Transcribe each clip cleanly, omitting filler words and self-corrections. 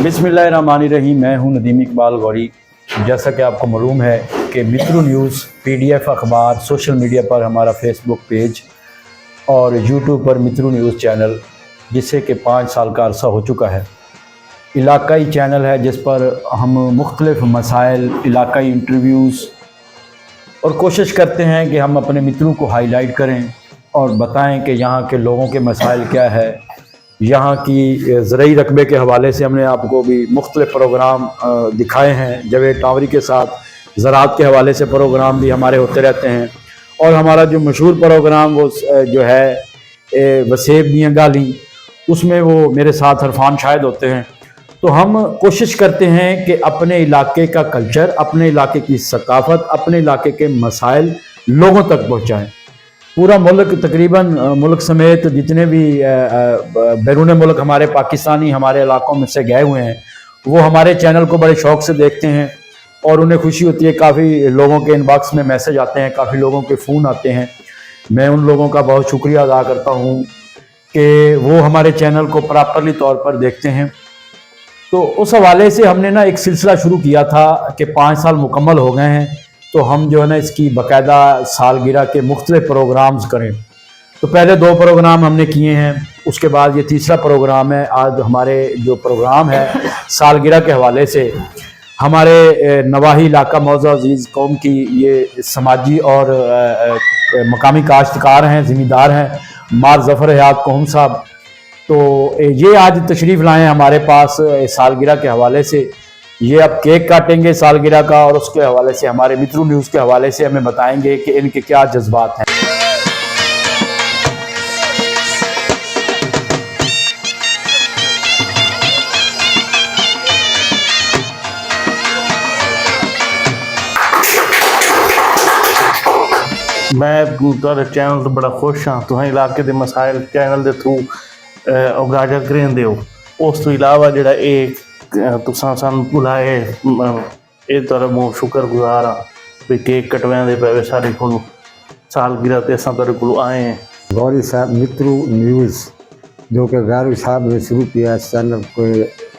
बिस्मिल्लाहिर्रहमानिर्रहीम। मैं हूं नदीम इकबाल गौरी। जैसा कि आपको मालूम है कि मित्रू न्यूज़ PDF अखबार, सोशल मीडिया पर हमारा फेसबुक पेज और यूट्यूब पर मित्रू न्यूज़ चैनल, जिससे कि 5 साल का अरसा हो चुका है। इलाकाई चैनल है जिस पर हम मुख्तलिफ़ मसाइल, इलाकाई इंटरव्यूज़ और कोशिश करते हैं कि हम अपने मित्रों को हाईलाइट करें और बताएं कि यहाँ के लोगों के मसाइल क्या है। यहाँ की ज़रई रकबे के हवाले से हमने आपको भी मुख्तलिफ़ प्रोग्राम दिखाए हैं। जावेद टावरी के साथ ज़राअत के हवाले से प्रोग्राम भी हमारे होते रहते हैं। और हमारा जो मशहूर प्रोग्राम वो जो है वसेब दियाँ गाली, उसमें वो मेरे साथ अरफान शाहिद होते हैं। तो हम कोशिश करते हैं कि अपने इलाके का कल्चर, अपने इलाके की सकाफ़त, अपने इलाके के मसाइल लोगों तक पहुँचाएँ। पूरा मुल्क, तकरीबन मुल्क समेत जितने भी बैरून मुल्क हमारे पाकिस्तानी हमारे इलाकों में से गए हुए हैं, वो हमारे चैनल को बड़े शौक़ से देखते हैं और उन्हें खुशी होती है। काफ़ी लोगों के इनबॉक्स में मैसेज आते हैं, काफ़ी लोगों के फ़ोन आते हैं। मैं उन लोगों का बहुत शुक्रिया अदा करता हूँ कि वो हमारे चैनल को प्रॉपरली तौर पर देखते हैं। तो उस हवाले से हमने ना एक सिलसिला शुरू किया था कि 5 साल मुकम्मल हो गए हैं, तो हम जो है ना इसकी बाकायदा सालगिरह के मुख्तलिफ प्रोग्राम्स करें। तो पहले 2 प्रोग्राम हमने किए हैं, उसके बाद ये तीसरा प्रोग्राम है। आज हमारे जो प्रोग्राम है सालगिरह के हवाले से, हमारे नवाही इलाका मौज़ा अज़ीज़ कौम की ये समाजी और मकामी काश्तकार हैं, ज़मींदार हैं, मार ज़फ़र हयात कोहम साहब। तो ये आज तशरीफ़ लाए हैं हमारे पास सालगिरह के हवाले से। ये अब केक काटेंगे सालगिरह का और उसके हवाले से हमारे मित्रू न्यूज़ के हवाले से हमें बताएंगे कि इनके क्या जज्बात हैं। मैं तुहाडे चैनल तो बड़ा खुश हाँ। तुसीं इलाके के मसाइल चैनल के थ्रू उजागर करेंदे हो। उस तो इलावा जिहड़ा तुसां सानूं बुलाए, ये तुहाडा बहुत शुक्रगुजार हाँ भी केक कटवांदे पे साडे कोल सालगिरह ते असां तुहाडे कोल आए हैं। गौरी साहब मित्रू न्यूज़ जो कि गौरी साहब ने शुरू किया इस चैनल को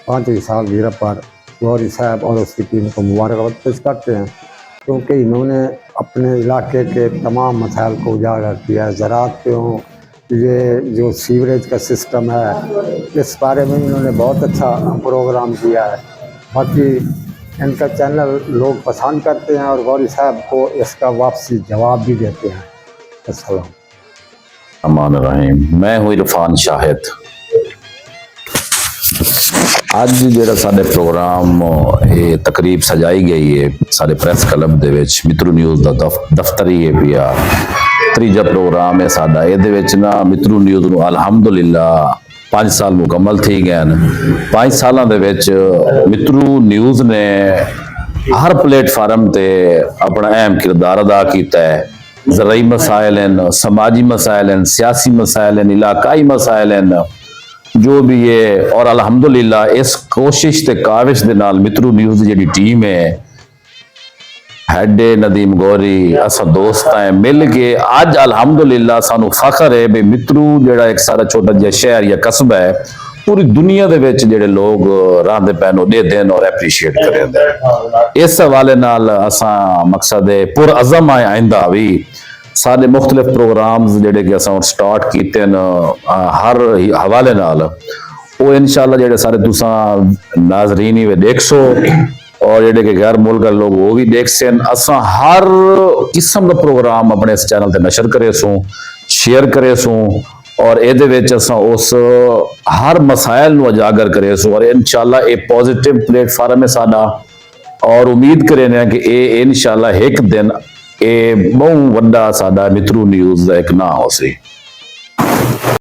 5वीं सालगिरह पर, गौरी साहब और उसकी टीम को मुबारकबाद पेश करते हैं, क्योंकि इन्होंने अपने इलाके के तमाम मसाइल को उजागर किया है। ज़राअत पे हों, ये जो सीवरेज का सिस्टम है, इस बारे में इन्होंने बहुत अच्छा प्रोग्राम किया है। बाकी इनका चैनल लोग पसंद करते हैं और गौरी साहब को इसका वापसी जवाब भी देते हैं। अस्सलाम अमान रहीम। मैं हूँ इरफान शाहिद। आज जो साढ़े प्रोग्राम ये तकरीब सजाई गई है साढ़े प्रेस क्लब दे विच मित्रू न्यूज़ का दफ्तर ही है पिया। तीजा प्रोग्राम है साडा। ये ना मित्रू न्यूज़ नूं अलहमदुलिल्लाह 5 साल मुकम्मल थी गए। 5 सालों दे विच मित्रू न्यूज़ ने हर प्लेटफार्म ते अपना अहम किरदार अदा किया है। ज़रई मसाइल हैं, समाजी मसाइल हैं, सियासी मसाइल हैं, इलाकाई मसाइल हैं, जो भी है। और अलहमदुलिल्लाह इस कोशिश ते काविश दे नाल मित्रू न्यूज़ जी टीम है, हैडे नदीम गौरी, असा दोस्त हैं मिल के अज अलहमदुलिल्लाह सानू फखर है भी मित्रू जेड़ा एक सारा छोटा जिहा शहर या कस्बा है, पूरी दुनिया दे विच जेड़े लोग रांदे पैन दे देन और एप्रीशिएट करें। इस हवाले नाल असा मकसद है पुरअज़म है आइंदा भी सारे मुख्तलिफ प्रोग्राम्स जेड़े कि असा स्टार्ट कीते न हर हवाले नाल, वो इंशाअल्लाह जेड़े सारे तुसां नाज़रीन ही वे देख सो और जेड़े कि गैर मुल्क लोग वो भी देख सन। असा हर किस्म का प्रोग्राम अपने इस चैनल ते नशर करे सूं, शेयर करे सूं और ये उस हर मसाइल नूं उजागर करे सूं और इंशाअल्लाह ये पॉजिटिव प्लेटफार्म है साडा। और उम्मीद करें कि ये इंशाअल्लाह एक दिन ये बहुत वड्डा साडा मित्रू न्यूज़ का एक ना हो सी।